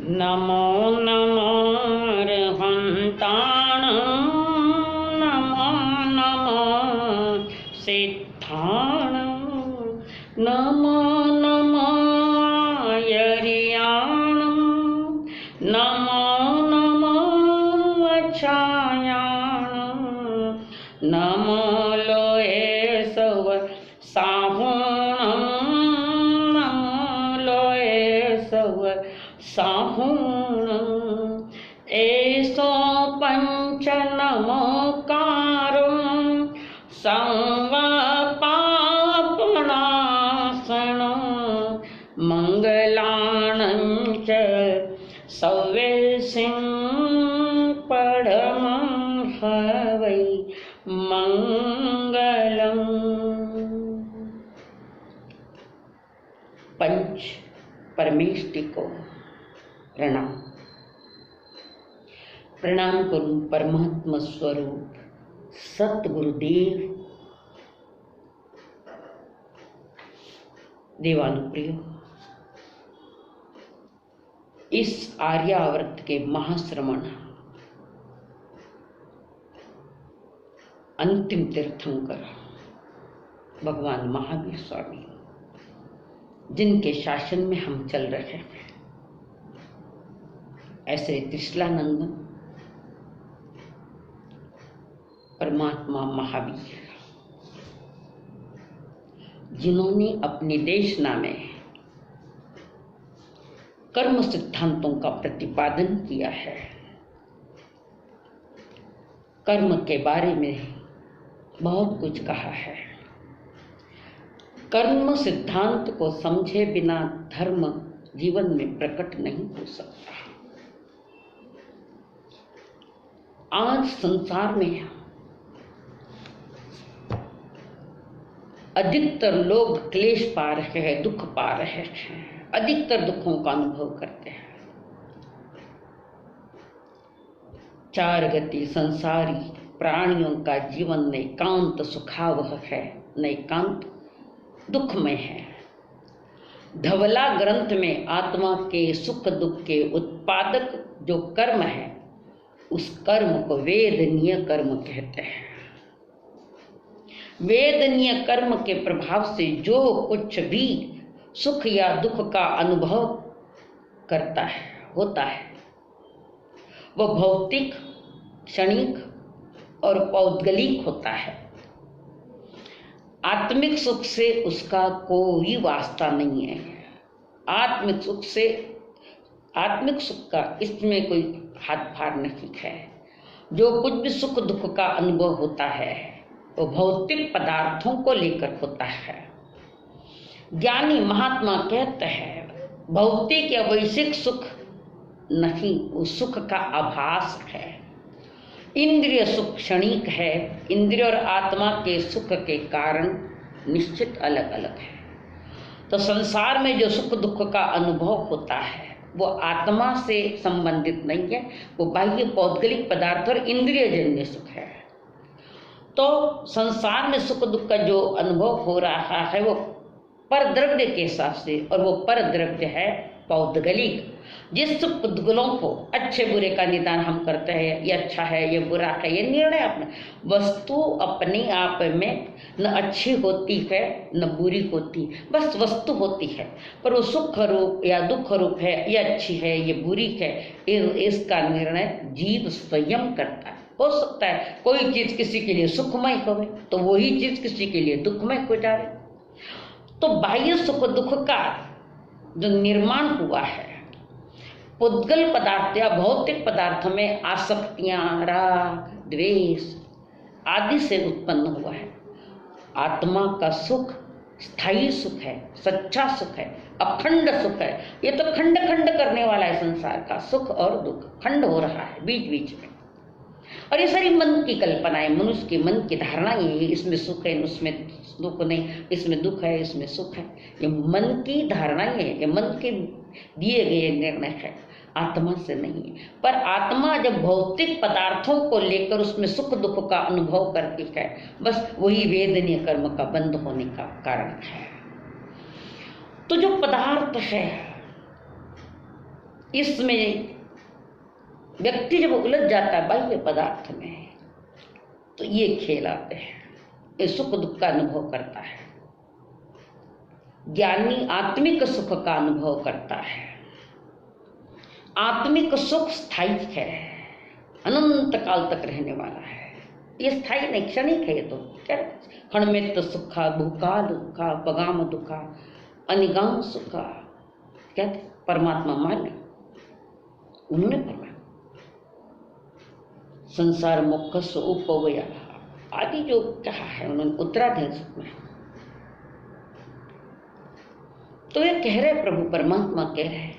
नमो नमो अर्हन्ताणं नमो नमो सिद्धाणं नमो नमो यर्याणं नमो नमो वचायाणं नमो लोये सव साहुणं नमो लोये सव साहुणं एसो पंच नमोकारो संवपापनाशनं मंगलानं च सव्यसिं परमं हवै मंगलम्। पंच परमेष्टि को प्रणाम। प्रणाम करूं परमात्मा स्वरूप सतगुरुदेव देवानुप्रिय। इस आर्यावर्त के महाश्रमण अंतिम तीर्थंकर भगवान महावीर स्वामी, जिनके शासन में हम चल रहे हैं, ऐसे त्रिशलानंदन परमात्मा महावीर, जिन्होंने अपने देशना में कर्म सिद्धांतों का प्रतिपादन किया है, कर्म के बारे में बहुत कुछ कहा है। कर्म सिद्धांत को समझे बिना धर्म जीवन में प्रकट नहीं हो सकता। आज संसार में अधिकतर लोग क्लेश पा रहे हैं, दुख पा रहे हैं, अधिकतर दुखों का अनुभव करते हैं। चार गति संसारी प्राणियों का जीवन न एकांत सुखावह है, न एकांत दुखमय है। धवला ग्रंथ में आत्मा के सुख दुख के उत्पादक जो कर्म है, उस कर्म को वेदनीय कर्म कहते हैं। वेदनीय कर्म के प्रभाव से जो कुछ भी सुख या दुख का अनुभव करता है, होता है, वह भौतिक, क्षणिक और पौद्गलिक होता है। आत्मिक सुख से उसका कोई वास्ता नहीं है। आत्मिक सुख का इसमें कोई हाथ फाड़ नहीं है। जो कुछ भी सुख दुख का अनुभव होता है, वो भौतिक पदार्थों को लेकर होता है। ज्ञानी महात्मा कहते हैं भौतिक या वैश्विक सुख नहीं, वो सुख का आभास है। इंद्रिय सुख क्षणिक है। इंद्रिय और आत्मा के सुख के कारण निश्चित अलग अलग है। तो संसार में जो सुख दुख का अनुभव होता है, वो आत्मा से संबंधित नहीं है, वो बाह्य पौद्गलिक पदार्थ और इंद्रिय जन्य सुख है। तो संसार में सुख दुख का जो अनुभव हो रहा है, वो पर द्रव्य के हिसाब से, और वो पर द्रव्य है पौद्गलिक। जिस सुख दुखों को अच्छे बुरे का निदान हम करते हैं, ये अच्छा है, ये बुरा है, ये निर्णय अपने। वस्तु अपने आप में न अच्छी होती है न बुरी होती, बस वस्तु होती है। पर वो सुख रूप या दुख रूप है, ये अच्छी है, ये बुरी है, इसका निर्णय जीव स्वयं करता है। हो सकता है कोई चीज किसी के लिए सुखमय हो, तो वही चीज किसी के लिए दुखमय हो जाए। तो बाह्य सुख दुख का जो निर्माण हुआ है, पुद्गल पदार्थ या भौतिक पदार्थ में आसक्तियां, राग, द्वेष आदि से उत्पन्न हुआ है। आत्मा का सुख स्थायी सुख है, सच्चा सुख है, अखंड सुख है। ये तो खंड खंड करने वाला है। संसार का सुख और दुख खंड हो रहा है बीच बीच में। और ये सारी मन की कल्पना है, मनुष्य के मन की धारणा ये है, इसमें सुख है, उसमें दुख नहीं, इसमें दुख है, इसमें सुख है। ये मन की धारणा है, ये मन के दिए गए निर्णय है, आत्मा से नहीं है। पर आत्मा जब भौतिक पदार्थों को लेकर उसमें सुख दुख का अनुभव करती है, बस वही वेदनीय कर्म का बंद होने का कारण है। तो जो पदार्थ है इसमें व्यक्ति जब उलझ जाता है बाह्य पदार्थ में, तो ये खेल आते हैं, ये सुख दुख का अनुभव करता है। ज्ञानी आत्मिक सुख का अनुभव करता है। आत्मिक सुख स्थायी है, अनंत काल तक रहने वाला है। ये स्थायी नहीं, क्षणिक है। ये तो क्या क्षणमेत सुखा भूकाल दुखा पगाम दुखा अनिगाम सुखा, कहते परमात्मा मान्य उन्होंने फरमाया संसार मोक्ष उपवया आदि जो कहा है उन्होंने उत्तराधीन सुख में। तो ये कह रहे प्रभु परमात्मा कह रहे हैं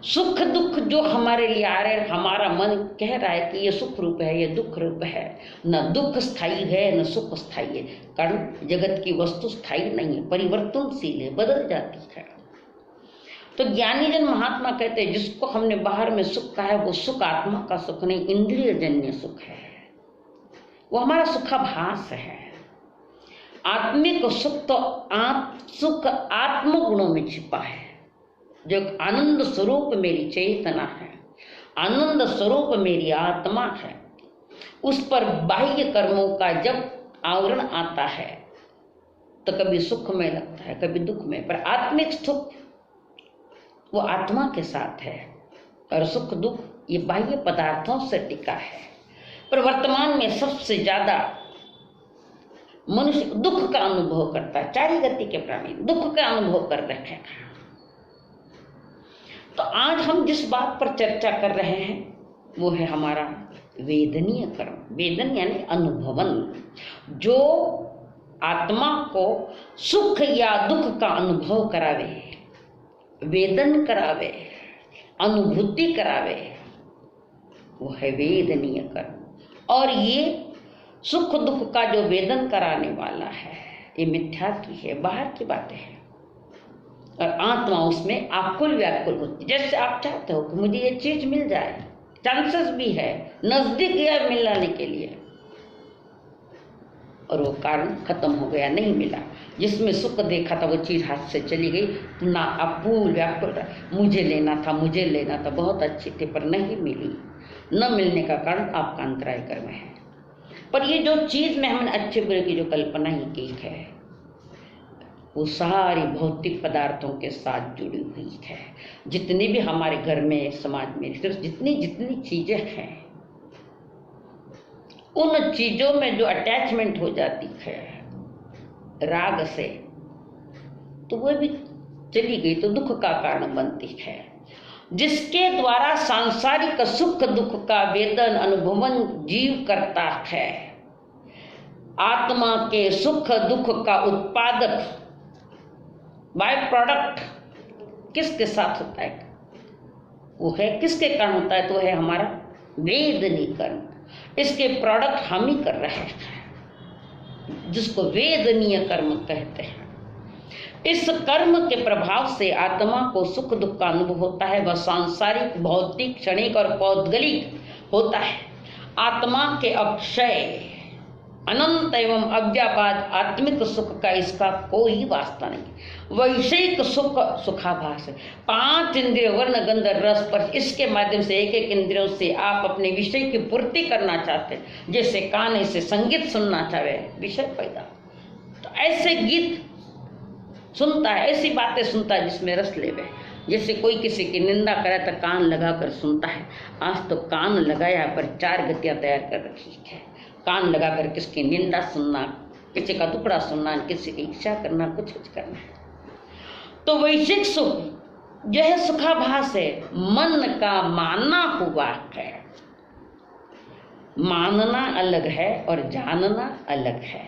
सुख दुख जो हमारे लिए आ रहे, हमारा मन कह रहा है कि ये सुख रूप है, ये दुख रूप है। न दुख स्थायी है न सुख स्थायी है, कारण जगत की वस्तु स्थायी नहीं है, परिवर्तनशील है, बदल जाती है। तो ज्ञानी जन महात्मा कहते हैं जिसको हमने बाहर में सुख कहा है वो सुख आत्मा का सुख नहीं, इंद्रिय जन्य सुख है, वो हमारा सुखाभास है। आत्मिक सुख तो सुख आत्म गुणों में छिपा है, जो आनंद स्वरूप मेरी चेतना है, आनंद स्वरूप मेरी आत्मा है। उस पर बाह्य कर्मों का जब आवरण आता है तो कभी सुख में लगता है कभी दुख में, पर आत्मिक सुख वो आत्मा के साथ है और सुख दुख ये बाह्य पदार्थों से टिका है। पर वर्तमान में सबसे ज्यादा मनुष्य दुख का अनुभव करता है, चारी गति के प्राणी दुख का अनुभव कर रहे हैं। तो आज हम जिस बात पर चर्चा कर रहे हैं वो है हमारा वेदनीय कर्म। वेदन यानी अनुभवन, जो आत्मा को सुख या दुख का अनुभव करावे, वेदन करावे, अनुभूति करावे, वो है वेदनीय कर्म। और ये सुख दुख का जो वेदन कराने वाला है ये मिथ्या की है, बाहर की बातें हैं, और आत्मा उसमें आकुल व्याकुल होती। जैसे आप चाहते हो कि मुझे ये चीज मिल जाए, चांसेस भी है नजदीक या मिलने के लिए, और वो कारण खत्म हो गया, नहीं मिला। जिसमें सुख देखा था वो चीज हाथ से चली गई, ना आकुल व्याकुल, मुझे लेना था मुझे लेना था, बहुत अच्छी थी पर नहीं मिली। न मिलने का कारण आपका अंतराय कर्म है। पर ये जो चीज में हमने अच्छे बुरे की जो कल्पना ही की है वो सारी भौतिक पदार्थों के साथ जुड़ी हुई है। जितनी भी हमारे घर में समाज में जितनी जितनी चीजें हैं उन चीजों में जो अटैचमेंट हो जाती है राग से, तो वो भी चली गई तो दुख का कारण बनती है। जिसके द्वारा सांसारिक सुख दुख का वेदन अनुभवन जीव करता है, आत्मा के सुख दुख का उत्पादक बाय प्रोडक्ट किसके साथ होता है, वो है किसके कारण होता है, तो है हमारा वेदनीय कर्म। इसके प्रोडक्ट हम ही कर रहे हैं, जिसको वेदनीय कर्म कहते हैं। इस कर्म के प्रभाव से आत्मा को सुख दुख का अनुभव होता है। वह सांसारिक भौतिक क्षणिक और पौद्गलिक होता है। आत्मा के अक्षय अनंत एवं अव्यापाद आत्मिक सुख का इसका कोई वास्ता नहीं। वैषयिक सुख सुखाभास है। 5 इंद्रिय वर्ण गंध रस स्पर्श, इसके माध्यम से एक एक इंद्रियों से आप अपने विषय की पूर्ति करना चाहते हैं। जैसे कान से संगीत सुनना चाहे, विषय पैदा, तो ऐसे गीत सुनता है, ऐसी बातें सुनता है जिसमें रस लेवे। जैसे कोई किसी की निंदा करे तो कान लगाकर सुनता है। आज तो कान लगाया पर 4 गतियां तैयार कर रखी है। कान लगाकर किसकी निंदा सुनना, किसी का टुकड़ा सुनना, किसी की इच्छा करना, कुछ करना है। तो वैश्विक सुख जो है सुखाभास है, मन का मानना हुआ है। मानना अलग है और जानना अलग है।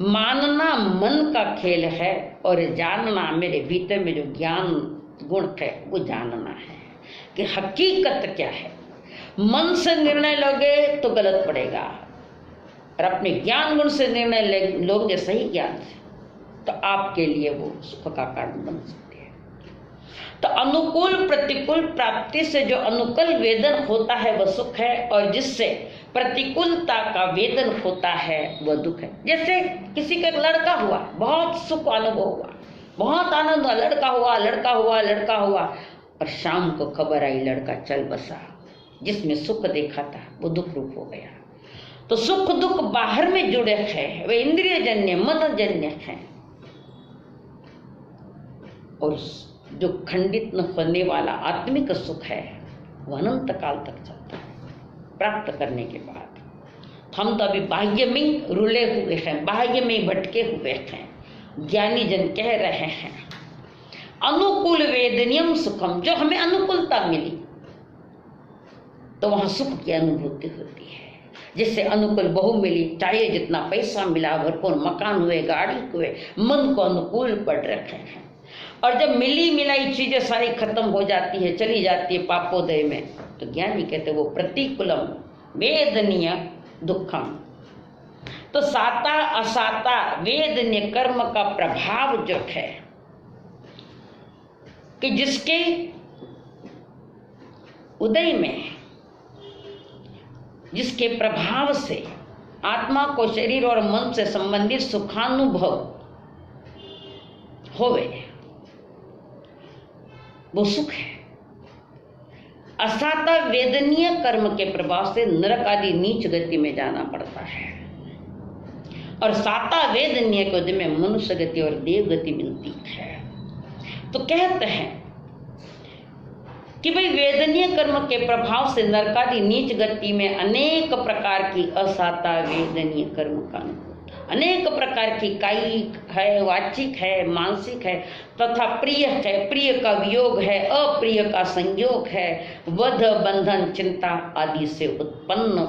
मानना मन का खेल है और जानना मेरे भीतर में जो ज्ञान गुण है वो जानना है कि हकीकत क्या है। मन से निर्णय लोगे तो गलत पड़ेगा, और अपने ज्ञान गुण से निर्णय लोगे सही ज्ञान से, तो आपके लिए वो सुख का कारण बन सकते हैं। तो अनुकूल प्रतिकूल प्राप्ति से जो अनुकूल वेदन होता है वह सुख है, और जिससे प्रतिकूलता का वेदन होता है वह दुख है। जैसे किसी का लड़का हुआ, बहुत सुख अनुभव हुआ, बहुत आनंद हुआ, लड़का हुआ लड़का हुआ लड़का हुआ, और शाम को खबर आई लड़का चल बसा, जिसमें सुख देखा था वो दुख रूप हो गया। तो सुख दुख बाहर में जुड़े हैं, वे इंद्रिय जन्य मन जन्य हैं, और जो खंडित न होने वाला आत्मिक सुख है वो अनंत काल तक चलता है प्राप्त करने के बाद। हम तो अभी बाह्य में रुले हुए हैं, बाह्य में भटके हुए हैं। ज्ञानी जन कह रहे हैं अनुकूल वेदनियम सुखम, जो हमें अनुकूलता मिली तो वहां सुख की अनुभूति होती है। जिससे अनुकूल बहू मिली, चाहिए जितना पैसा मिला, भरपूर मकान हुए, गाड़ी हुए, मन को अनुकूल पड़ रखे हैं। और जब मिली मिलाई चीजें सारी खत्म हो जाती है, चली जाती है पापोदय में, तो ज्ञानी कहते वो प्रतिकूलम वेदनीय दुखम। तो साता असाता वेदनीय कर्म का प्रभाव जो है कि जिसके उदय में, जिसके प्रभाव से आत्मा को शरीर और मन से संबंधित सुखानुभव होवे, वो सुख है। असाता वेदनीय कर्म के प्रभाव से नरक आदि नीच गति में जाना पड़ता है, और साता वेदनीय के उदय में मनुष्य गति और देव गति मिलती है। तो कहते हैं कि भाई वेदनीय कर्म के प्रभाव से नरकादि नीच गति में अनेक प्रकार की असाता वेदनीय कर्म का अनुभव, अनेक प्रकार की कायिक है, वाचिक है, मानसिक है, तथा प्रिय है, प्रिय का वियोग है, अप्रिय का संयोग है, वध बंधन चिंता आदि से उत्पन्न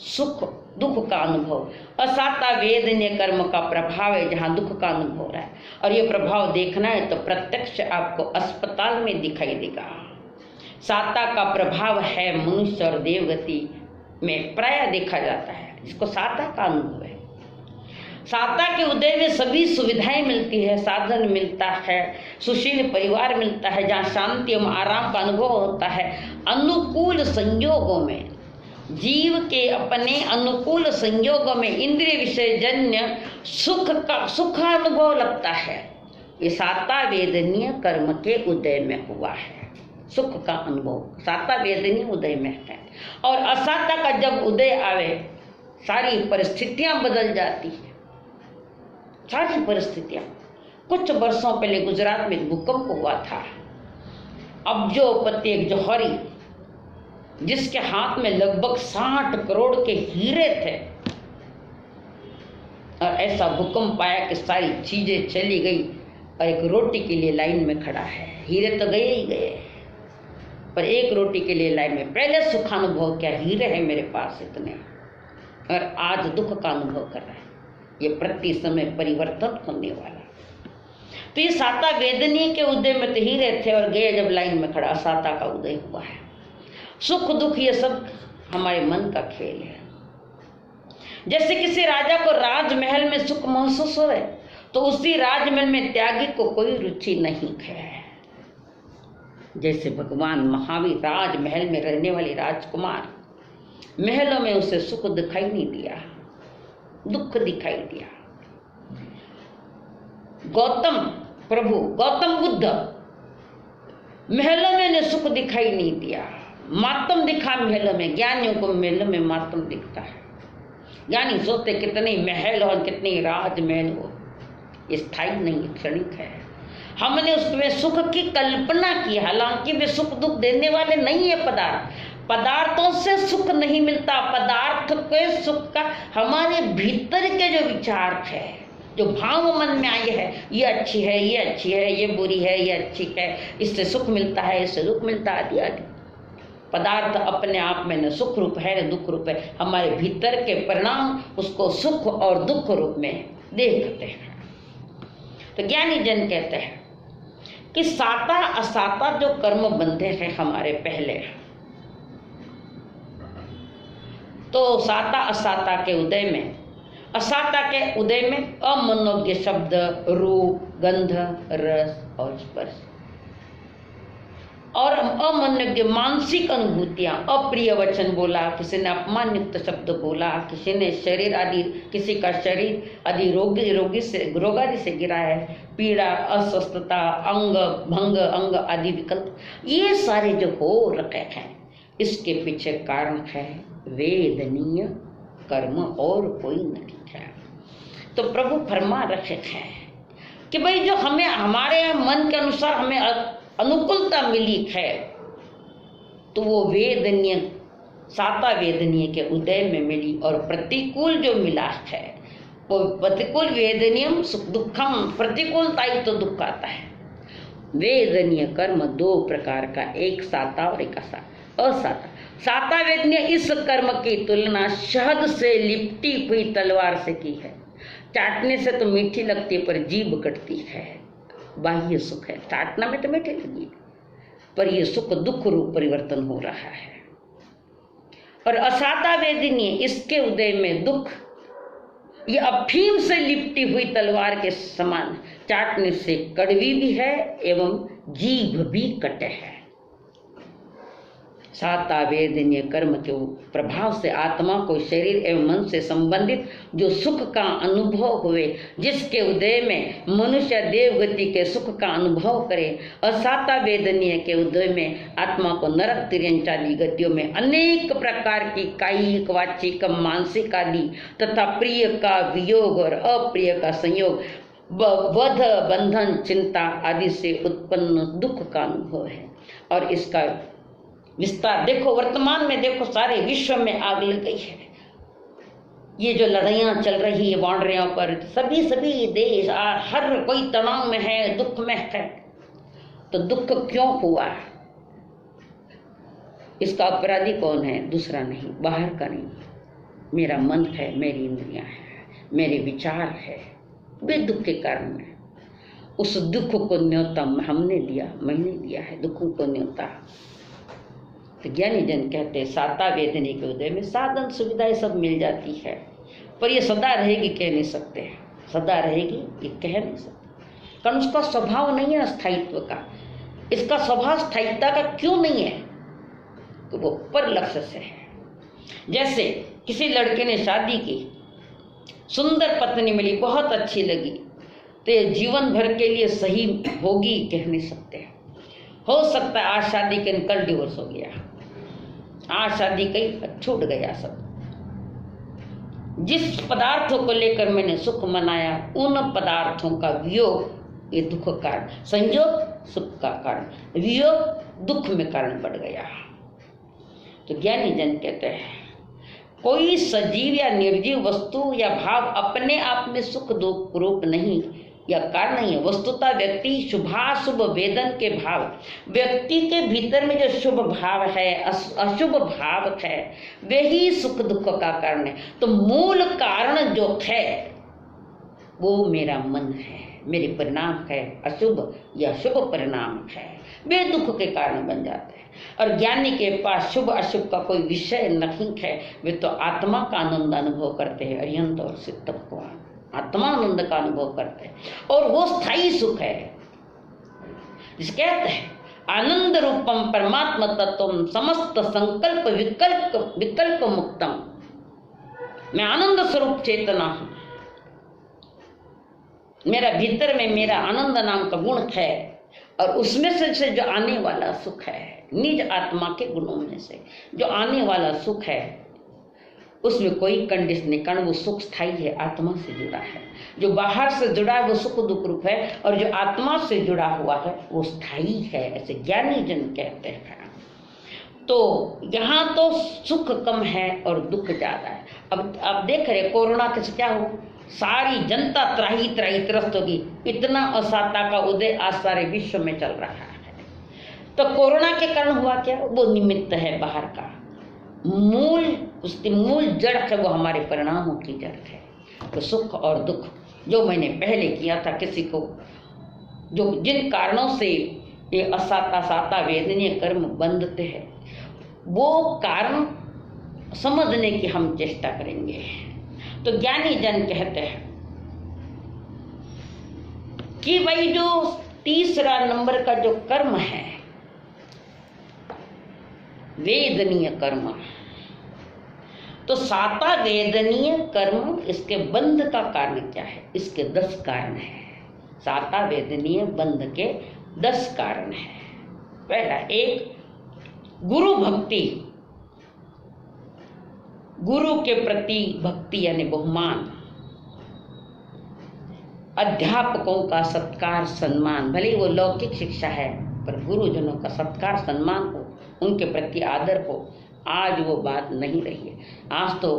सुख दुख का अनुभव। असाता वेदनीय कर्म का प्रभाव है जहाँ दुख का अनुभव हो रहा है, और ये प्रभाव देखना है तो प्रत्यक्ष आपको अस्पताल में दिखाई देगा। साता का प्रभाव है मनुष्य और देवगति में प्राय देखा जाता है, इसको साता का अनुभव है। साता के उदय में सभी सुविधाएं मिलती है, साधन मिलता है, सुशील परिवार मिलता है, जहाँ शांति एवं आराम का अनुभव होता है। अनुकूल संयोगों में, जीव के अपने अनुकूल संयोगों में इंद्रिय विषय जन्य सुख अनुभव लगता है। ये साता वेदनीय कर्म के उदय में हुआ है, सुख का अनुभव साता वेदनीय उदय में है। और असाता का जब उदय आवे, सारी परिस्थितियां बदल जाती है, सारी परिस्थितियां। कुछ वर्षों पहले गुजरात में भूकंप हुआ था। अब जो पति एक जौहरी, जिसके हाथ में लगभग 60 करोड़ के हीरे थे, और ऐसा भूकंप आया कि सारी चीजें चली गई, और एक रोटी के लिए लाइन में खड़ा है। हीरे तो गए ही गए, पर एक रोटी के लिए लाइन में। पहले सुखानुभव क्या, हीरे है मेरे पास इतने, और आज दुख का अनुभव कर रहा है। ये प्रति समय परिवर्तन होने वाला। तो ये साता वेदनीय के उदय में तो हीरे थे, और गए जब लाइन में खड़ा, साता का उदय हुआ है। सुख दुख ये सब हमारे मन का खेल है। जैसे किसी राजा को राजमहल में सुख महसूस हो, तो उसी राजमहल में त्यागी को कोई रुचि नहीं है। जैसे भगवान महावीर राजमहल में रहने वाले राजकुमार, महलों में उसे सुख दिखाई नहीं दिया, दुख दिखाई दिया। गौतम बुद्ध महलों में ने सुख दिखाई नहीं दिया, मातम दिखा महलों में। ज्ञानियों को महलों में मातम दिखता है। ज्ञानी सोचते कितने महल हो, कितने राजमहल हो, स्थायी नहीं, क्षणिक है। हमने उसमें सुख की कल्पना की, हालांकि वे सुख दुख देने वाले नहीं है। पदार्थों से सुख नहीं मिलता। पदार्थ के सुख का हमारे भीतर के जो विचार है, जो भाव मन में आए है, ये अच्छी है, ये अच्छी है, ये बुरी है, ये अच्छी है, इससे सुख मिलता है, इससे दुख मिलता है, आदि आदि। पदार्थ अपने आप में न सुख रूप है न दुख रूप है, हमारे भीतर के परिणाम उसको सुख और दुख रूप में देखते हैं। तो ज्ञानी जन कहते हैं कि साता असाता जो कर्म बंधे हैं हमारे पहले, तो साता असाता के उदय में, असाता के उदय में अमनोज्ञ शब्द, रूप, गंध, रस और स्पर्श, और अमनोज्ञ मानसिक अनुभूतियाँ, अप्रिय वचन बोला, किसी ने अपमान युक्त शब्द बोला, किसी ने शरीर आदि, किसी का शरीर आदि रोगादि से गिरा है, पीड़ा, अस्वस्थता, अंग भंग, अंग आदि विकल्प, ये सारे जो हो रखे हैं, इसके पीछे कारण है वेदनीय कर्म और कोई नहीं है। तो प्रभु फरमा रखे हैं कि भाई जो हमें हमारे मन के अनुसार हमें अनुकूलता मिली है, तो वो वेदनीय, साता वेदनीय के उदय में मिली, और प्रतिकूल जो मिला है वो प्रतिकूल, वेदनीयम सुख दुखम, प्रतिकूलता ही तो दुख आता है। वेदनीय कर्म दो प्रकार का, एक साता और एक असाता। साता वेदनीय इस कर्म की तुलना शहद से लिपटी हुई तलवार से की है। चाटने से तो मीठी लगती है पर जीभ कटती है, बाह्य सुख है, चाटना में तो मीठी लगी, पर यह सुख दुख रूप परिवर्तन हो रहा है। और असाता वेदनीय, इसके उदय में दुख ये अफीम से लिपटी हुई तलवार के समान, चाटने से कड़वी भी है एवं जीभ भी कटे है। साता वेदनीय कर्म के प्रभाव से आत्मा को शरीर एवं मन से संबंधित जो सुख का अनुभव हुए, जिसके उदय में मनुष्य देवगति के सुख का अनुभव करे, असाता वेदनीय के उदय में आत्मा को नरक तिर्यंच आदि गतियों में अनेक प्रकार की कायिक, वाचिक, मानसिक आदि तथा प्रिय का वियोग और अप्रिय का संयोग, वध, बंधन, चिंता आदि से उत्पन्न दुख का अनुभव है। और इसका विस्तार देखो, वर्तमान में देखो, सारे विश्व में आग लग गई है। ये जो लड़ाइयाँ चल रही है बाउंड्रियों पर, सभी देश हर कोई तनाव में है, दुख में है। तो दुख क्यों हुआ? इसका अपराधी कौन है? दूसरा नहीं, बाहर का नहीं, मेरा मन है, मेरी इंद्रियां है, मेरे विचार है, वे दुख के कारण है। उस दुख को न्योता हमने दिया, मैंने दिया है दुखों को न्योता। तो ज्ञानी जन कहते हैं साता वेदनी के उदय में साधन सुविधाएं सब मिल जाती है, पर ये सदा रहेगी कह नहीं सकते, सदा रहेगी ये कह नहीं सकते, कारण उसका स्वभाव नहीं है स्थायित्व का। इसका स्वभाव स्थायित्व का क्यों नहीं है? तो वो पर लक्ष्य से है। जैसे किसी लड़के ने शादी की, सुंदर पत्नी मिली, बहुत अच्छी लगी, तो ये जीवन भर के लिए सही होगी कह नहीं सकते। हो सकता है आज शादी के कल डिवोर्स हो गया, आज शादी कई छूट गया सब। जिस पदार्थों को लेकर मैंने सुख मनाया, उन पदार्थों का वियोग ये दुख कारण, संयोग सुख का कारण, वियोग दुख में कारण बढ़ गया। तो ज्ञानी जन कहते हैं कोई सजीव या निर्जीव वस्तु या भाव अपने आप में सुख दुख रूप नहीं या कारण नहीं है। वस्तुतः व्यक्ति शुभाशुभ वेदन के भाव, व्यक्ति के भीतर में जो शुभ भाव है, अशुभ भाव है, वे ही सुख दुख का कारण है। तो मूल कारण जो है वो मेरा मन है, मेरे परिणाम है, अशुभ या शुभ परिणाम है, वे दुख के कारण बन जाते हैं। और ज्ञानी के पास शुभ अशुभ का कोई विषय नहीं है, वे तो आत्मा का आनंद अनुभव करते हैं, अरिहंत और सिद्ध भगवान आत्मानंद का अनुभव करते हैं, और वो स्थायी सुख है। जिसे कहते हैं आनंद रूपम परमात्मा तत्वम समस्त संकल्प विकल्प मुक्तम। मैं आनंद स्वरूप चेतना हूं, मेरा भीतर में मेरा आनंद नाम का गुण है, और उसमें से जो आने वाला सुख है, निज आत्मा के गुणों में से जो आने वाला सुख है, उसमें कोई कंडीशन नहीं, कारण वो सुख स्थायी है, आत्मा से जुड़ा है। जो बाहर से जुड़ा है वो सुख दुख रूप है, और जो आत्मा से जुड़ा हुआ है वो स्थायी है, ऐसे ज्ञानी जन कहते हैं। तो यहाँ तो सुख कम है और दुख ज्यादा है। अब आप देख रहे कोरोना के क्या हो, सारी जनता त्राही त्रस्त होगी, इतना असाता का उदय आज सारे विश्व में चल रहा है। तो कोरोना के कारण हुआ क्या? वो निमित्त है बाहर का, मूल उसकी मूल जड़ है वो हमारे परिणामों की जड़ है। तो सुख और दुख जो मैंने पहले किया था, किसी को जो जिन कारणों से ये असाता साता वेदनीय कर्म बंधते हैं, वो कारण समझने की हम चेष्टा करेंगे। तो ज्ञानी जन कहते हैं कि भाई जो तीसरा नंबर का जो कर्म है वेदनीय कर्म। तो साता वेदनीय कर्म, इसके बंध का कारण क्या है? इसके 10 कारण है। साता वेदनीय बंध के 10 कारण है। पहला, 1 गुरु भक्ति, गुरु के प्रति भक्ति यानी बहुमान, अध्यापकों का सत्कार सम्मान, भले ही वो लौकिक शिक्षा है पर गुरुजनों का सत्कार सम्मान हो, उनके प्रति आदर हो, आज वो बात नहीं रही है। आज तो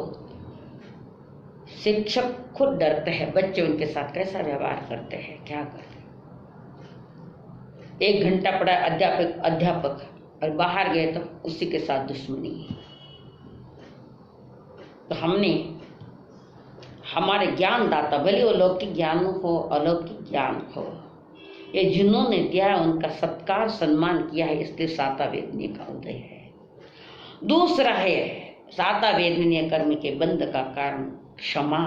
शिक्षक खुद डरते हैं बच्चे उनके साथ कैसा व्यवहार करते हैं, क्या करते हैं। 1 घंटा पढ़ा अध्यापक और बाहर गए तो उसी के साथ दुश्मनी। तो हमने हमारे ज्ञानदाता, भले वो लौकिक ज्ञान हो अलौकिक ज्ञान हो, ये जिन्होंने दिया उनका सत्कार सम्मान किया है, इसलिए साता वेदनीय का उदय है। दूसरा है साता वेदनीय कर्म के बंध का कारण क्षमा।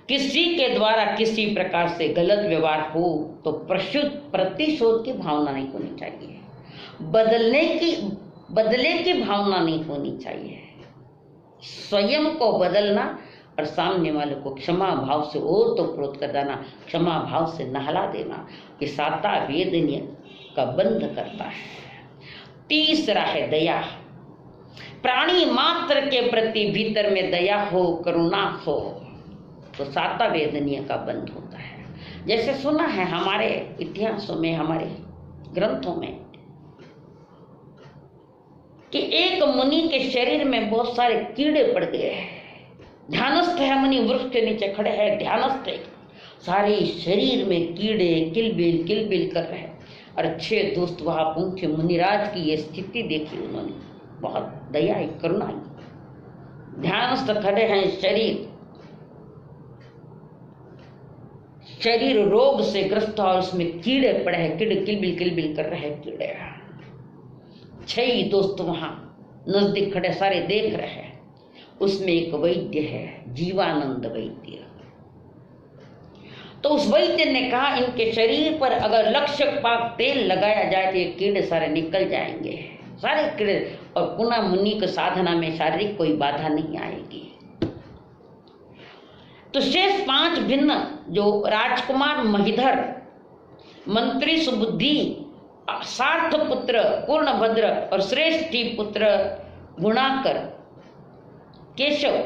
किसी के द्वारा किसी प्रकार से गलत व्यवहार हो तो प्रतिशोध की भावना नहीं होनी चाहिए, बदले की भावना नहीं होनी चाहिए। स्वयं को बदलना और सामने वाले को क्षमा भाव से ओतप्रोत कर देना, क्षमा भाव से नहला देना, ये साता वेदनीय का बंध करता है। तीसरा है दया। प्राणी मात्र के प्रति भीतर में दया हो, करुणा हो, तो साता वेदनीय का बंध होता है। जैसे सुना है हमारे इतिहासों में, हमारे ग्रंथों में, कि एक मुनि के शरीर में बहुत सारे कीड़े पड़ गए हैं। ध्यानस्थ है मुनि, वृक्ष के नीचे खड़े हैं, ध्यानस्थ है, सारे शरीर में कीड़े किलबिल कर रहे हैं। और 6 दोस्त वहां पहुंचे, मुनिराज की ये स्थिति देखी उन्होंने, बहुत दया आई, करुणा आई। ध्यानस्थ खड़े हैं, शरीर रोग से ग्रस्त और उसमें कीड़े पड़े हैं, कीड़े किलबिल कर रहे हैं कीड़े। 6 दोस्त वहां नजदीक खड़े, सारे देख रहे हैं। उसमें एक वैद्य है, जीवानंद वैद्य। तो उस वैद्य ने कहा, इनके शरीर पर अगर लक्षपात तेल लगाया जाए तो ये कीड़े सारे निकल जाएंगे, सारे कीड़े, और पुनः मुनि की साधना में शारीरिक कोई बाधा नहीं आएगी। तो शेष 5 भिन्न, जो राजकुमार महीधर, मंत्री सुबुद्धि, सार्थ पुत्र पूर्णभद्र और श्रेष्ठी पुत्र गुणाकर, केशव,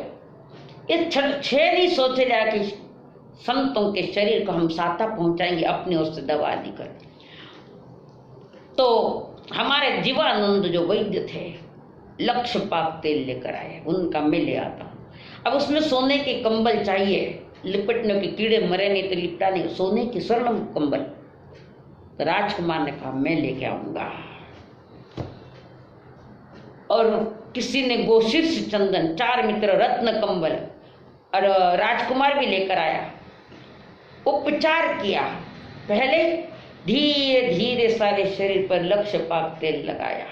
इस 6 नहीं सोचे जाए कि संतों के शरीर को हम साता पहुंचाएंगे अपनी ओर से दवा देकर। तो हमारे जीवानंद जो वैद्य थे, लक्षपात तेल लेकर आए, उनका मैं ले आता हूँ। अब उसमें सोने के कंबल चाहिए, लिपटने के, कीड़े मरे नहीं तो लिपटा नहीं, सोने की स्वर्ण कंबल। तो राजकुमार ने कहा मैं लेके आऊंगा। और किसी ने गोशीर्ष चंदन, 4 मित्र रत्न कंबल, और राजकुमार भी लेकर आया। उपचार किया, पहले धीरे धीरे सारे शरीर पर लक्षपात तेल लगाया,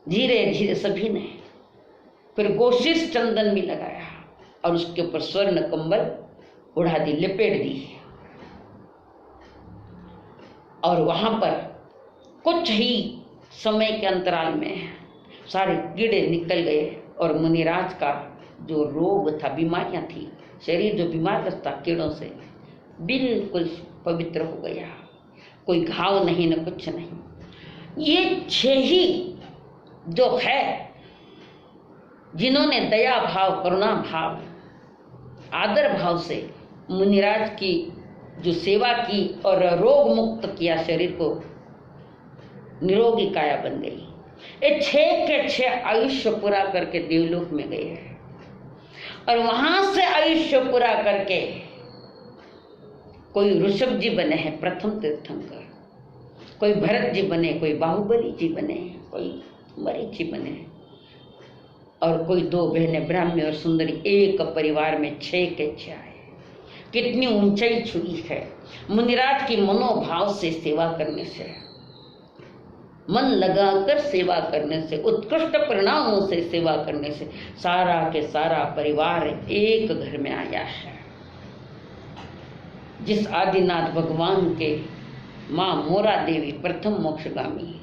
धीरे धीरे सभी ने, फिर गोशीर्ष चंदन भी लगाया और उसके ऊपर स्वर्ण कंबल उड़ा दी, लपेट दी। और वहां पर कुछ ही समय के अंतराल में सारे कीड़े निकल गए और मुनिराज का जो रोग था, बीमारियां थी, शरीर जो बीमारग्रस्त था कीड़ों से, बिल्कुल पवित्र हो गया। कोई घाव नहीं, न कुछ नहीं। ये 6 ही जो है, जिन्होंने दया भाव, करुणा भाव, आदर भाव से मुनिराज की जो सेवा की और रोग मुक्त किया, शरीर को निरोगी काया बन गई। ये 6 के 6 आयुष्य पूरा करके देवलोक में गए हैं और वहां से आयुष्य पूरा करके कोई ऋषभ जी बने हैं, प्रथम तीर्थंकर, कोई भरत जी बने, कोई बाहुबली जी बने, कोई मरीचि बने, और कोई 2 बहनें ब्राह्मी और सुंदरी, एक परिवार में 6 के 6 आए। कितनी ऊंचाई छुई है मुनिराज की मनोभाव से सेवा करने से, मन लगाकर सेवा करने से, उत्कृष्ट परिणामों से सेवा करने से सारा के सारा परिवार एक घर में आया है। जिस आदिनाथ भगवान के मां मोरा देवी प्रथम मोक्षगामी,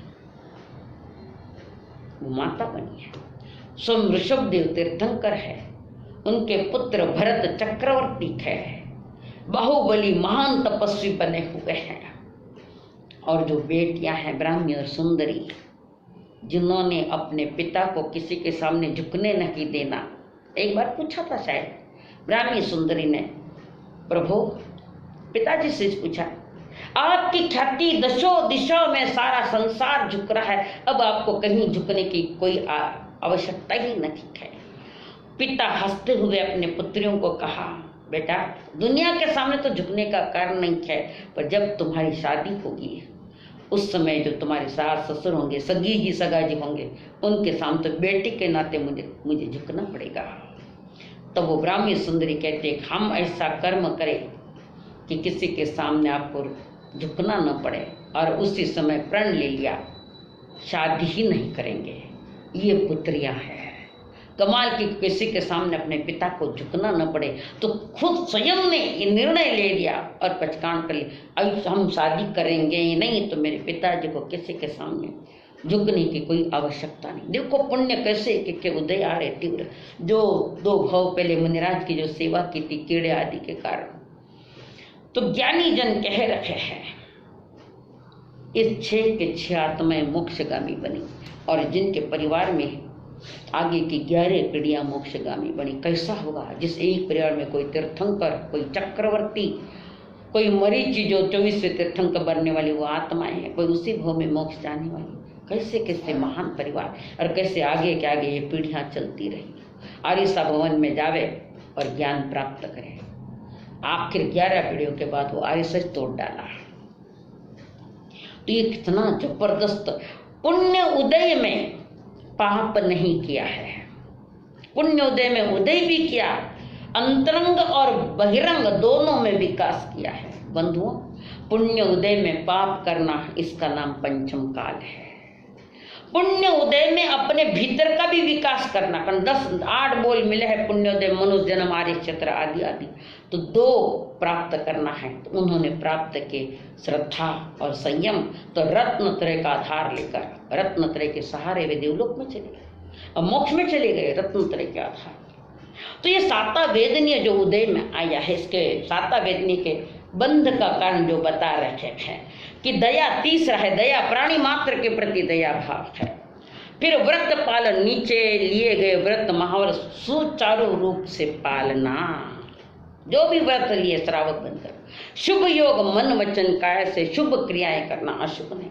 वो माता बनी है। स्वयं ऋषभदेव तीर्थंकर है, उनके पुत्र भरत चक्रवर्ती है, बाहुबली महान तपस्वी बने हुए हैं। और जो बेटियां हैं ब्राह्मी और सुंदरी, जिन्होंने अपने पिता को किसी के सामने झुकने नहीं देना। एक बार पूछा था शायद ब्राह्मी सुंदरी ने, प्रभु पिताजी से पूछा, आपकी ख्याति दशों दिशाओं में सारा संसार झुक रहा है, अब आपको कहीं झुकने की कोई आवश्यकता ही नहीं है। पिता हंसते हुए अपने पुत्रियों को कहा, बेटा दुनिया के सामने तो झुकने का कारण नहीं है, पर जब तुम्हारी शादी होगी उस समय जो तुम्हारे सास ससुर होंगे, सगी जी सगा जी होंगे, उनके सामने तो बेटी के नाते मुझे झुकना पड़ेगा। तब वो ब्राह्मी सुंदरी कहते, हम ऐसा कर्म करें कि किसी के सामने आपको झुकना न पड़े, और उसी समय प्रण ले लिया, शादी ही नहीं करेंगे। ये पुत्रियां हैं कमाल की, किसी के सामने अपने पिता को झुकना न पड़े, तो खुद स्वयं ने ये निर्णय ले लिया और पचकान कर लिया, हम शादी करेंगे ही नहीं, तो मेरे पिताजी को किसी के सामने झुकने की कोई आवश्यकता नहीं। देखो पुण्य कैसे के उदय आ रहे तीव्र, जो 2 भाव पहले मुनिराज की जो सेवा की थी कीड़े आदि के कारण। तो ज्ञानी जन कह रखे हैं, इस 6 के 6 आत्माएं मोक्षगामी बनी, और जिनके परिवार में आगे की 11 पीढ़ियां मोक्षगामी बनी। कैसा होगा जिस एक परिवार में कोई तीर्थंकर, कोई चक्रवर्ती, कोई मरीचि जो 24वें तीर्थंकर बनने वाली वो आत्माएं हैं, कोई उसी भाव में मोक्ष जाने वाली। कैसे कैसे महान परिवार, और कैसे आगे के आगे ये पीढ़ियां चलती रही। आरिसा भवन में जावे और ज्ञान प्राप्त करे। आखिर 11 पीढ़ियों के बाद वो आरिसा तोड़ डाला। तो ये कितना जबरदस्त पुण्य उदय में पाप नहीं किया है, पुण्य उदय में उदय भी किया, अंतरंग और बहिरंग दोनों में विकास किया है। बंधुओं, पुण्य उदय में पाप करना, इसका नाम पंचम काल है। पुण्य उदय में अपने भीतर का भी विकास करना, कारण 8 बोल मिले हैं पुण्योदय, मनुष्य जन्म, आर्य क्षेत्र आदि आदि, तो 2 प्राप्त करना है। तो उन्होंने प्राप्त के श्रद्धा और संयम, तो रत्न त्रय का आधार लेकर, रत्न त्रय के सहारे वे देवलोक में चले गए और मोक्ष में चले गए रत्न त्रय के आधार। तो ये साता वेदनीय जो उदय में आया है, इसके साता वेदनीय के बंध का कारण जो बता रखे हैं कि दया तीसरा है, दया प्राणी मात्र के प्रति दया भाव है। फिर व्रत पालन, नीचे लिए गए व्रत महावर सुचारू रूप से पालना, जो भी व्रत लिए श्रावक बनकर। शुभ योग मन वचन काया से शुभ क्रियाएं करना, अशुभ नहीं।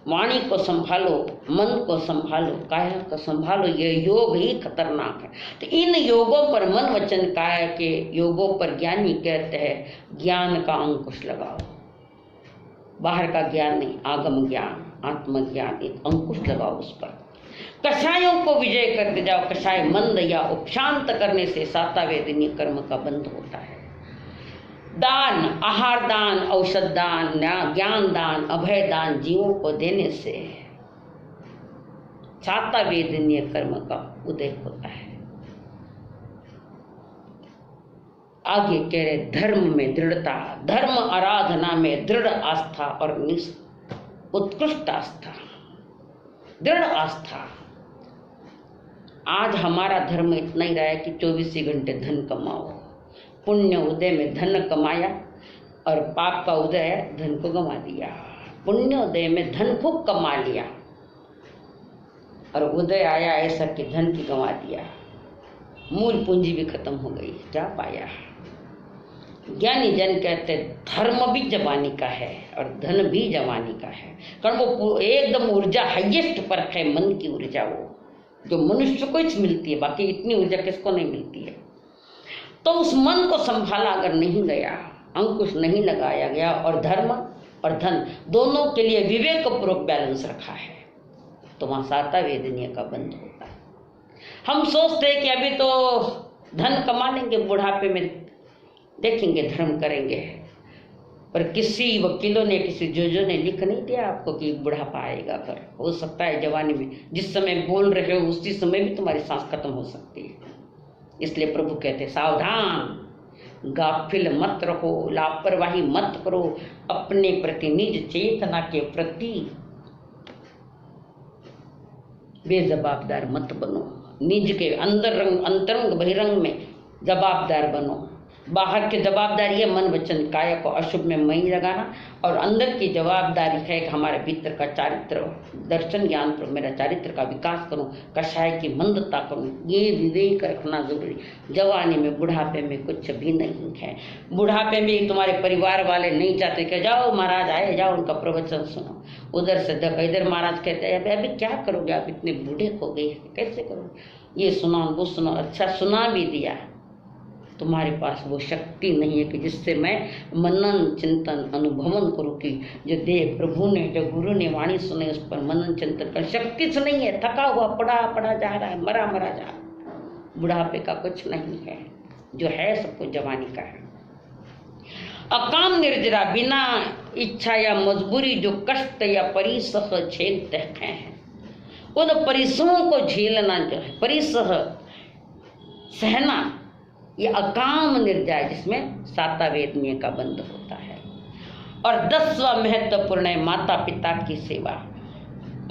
वाणी को संभालो, मन को संभालो, काया को संभालो, ये योग ही खतरनाक है। तो इन योगों पर, मन वचन काया के योगों पर ज्ञानी कहते हैं ज्ञान का अंकुश लगाओ। बाहर का ज्ञान नहीं, आगम ज्ञान, आत्मज्ञान, एक अंकुश लगाओ उस पर। कषायों को विजय करते जाओ, कषाय मंद या उपशांत करने से साता वेदनीय कर्म का बंध होता है। दान, आहार दान, औषध दान, ज्ञान दान, अभय दान जीवों को देने से साता वेदनीय कर्म का उदय होता है। आगे कह रहे धर्म में दृढ़ता, धर्म आराधना में दृढ़ आस्था और उत्कृष्ट आस्था, दृढ़ आस्था। आज हमारा धर्म इतना ही रहा है कि 24 घंटे धन कमाओ। पुण्य उदय में धन कमाया और पाप का उदय है धन को गंवा दिया। पुण्य उदय में धन खूब कमा लिया और उदय आया ऐसा कि धन की गंवा दिया, मूल पूंजी भी खत्म हो गई, क्या पाया। ज्ञानी जन कहते धर्म भी जवानी का है और धन भी जवानी का है, कारण वो एकदम ऊर्जा हाईएस्ट पर है, मन की ऊर्जा, वो जो मनुष्य को ही मिलती है, बाकी इतनी ऊर्जा किसको नहीं मिलती है। तो उस मन को संभाला अगर नहीं गया, अंकुश नहीं लगाया गया, और धर्म और धन दोनों के लिए विवेक पूर्वक बैलेंस रखा है, तो वहां साता वेदनीय का बंध होता है। हम सोचते हैं कि अभी तो धन कमा लेंगे, बुढ़ापे में देखेंगे धर्म करेंगे, पर किसी वकीलों ने, किसी जजों ने लिख नहीं दिया आपको कि बुढ़ापा आएगा। पर हो सकता है जवानी में जिस समय बोल रहे हो उसी समय भी तुम्हारी सांस खत्म हो सकती है। इसलिए प्रभु कहते सावधान, गाफिल मत रहो, लापरवाही मत करो, अपने प्रति निज चेतना के प्रति बेजवाबदार मत बनो। निज के अंतरंग बहिरंग में जवाबदार बनो। बाहर की जवाबदारी है मन वचन काया को अशुभ में मई लगाना, और अंदर की जवाबदारी है कि हमारे भीतर का चारित्र दर्शन ज्ञान पर मेरा चारित्र का विकास करूं, कषाय की मंदता करूं। ये विवेक रखना जरूरी। जवानी में बुढ़ापे में कुछ भी नहीं है। बुढ़ापे में तुम्हारे परिवार वाले नहीं चाहते कि जाओ महाराज आए, जाओ उनका प्रवचन सुनो। उधर से इधर महाराज कहते हैं अभी क्या करोगे, आप इतने बूढ़े हो गए कैसे करोगे, ये सुना वो सुना। अच्छा सुना भी दिया, तुम्हारे पास वो शक्ति नहीं है कि जिससे मैं मनन चिंतन अनुभवन करूँ कि जो देव प्रभु ने जो गुरु ने वाणी सुने उस पर मनन चिंतन कर। शक्ति से नहीं है, थका हुआ पड़ा जा रहा है, मरा जा रहा है। बुढ़ापे का कुछ नहीं है, जो है सब कुछ जवानी का है। अकाम निर्जरा बिना इच्छा या मजबूरी जो कष्ट या परिसह झेलते हैं, उन परिसहों को झेलना जो है, परिसह सहना, ये अकाम निर्जय जिसमें साता वेदनीय का बंध होता है। और 10वां महत्वपूर्ण है माता पिता की सेवा।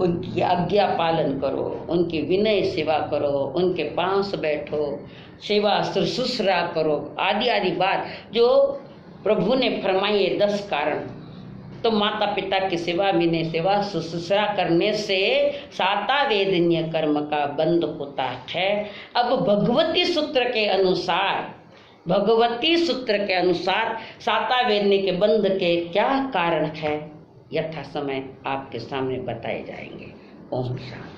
उनकी आज्ञा पालन करो, उनकी विनय सेवा करो, उनके पास बैठो, सेवा शुश्रूषा करो, आदि आदि बात जो प्रभु ने फरमाई है 10 कारण। तो माता पिता की सेवा विनय सेवा शुश्रूषा करने से साता वेदनीय कर्म का बंध होता है। अब भगवती सूत्र के अनुसार साता वेदनीय के बंध के क्या कारण है यथा समय आपके सामने बताए जाएंगे। ओम शांति।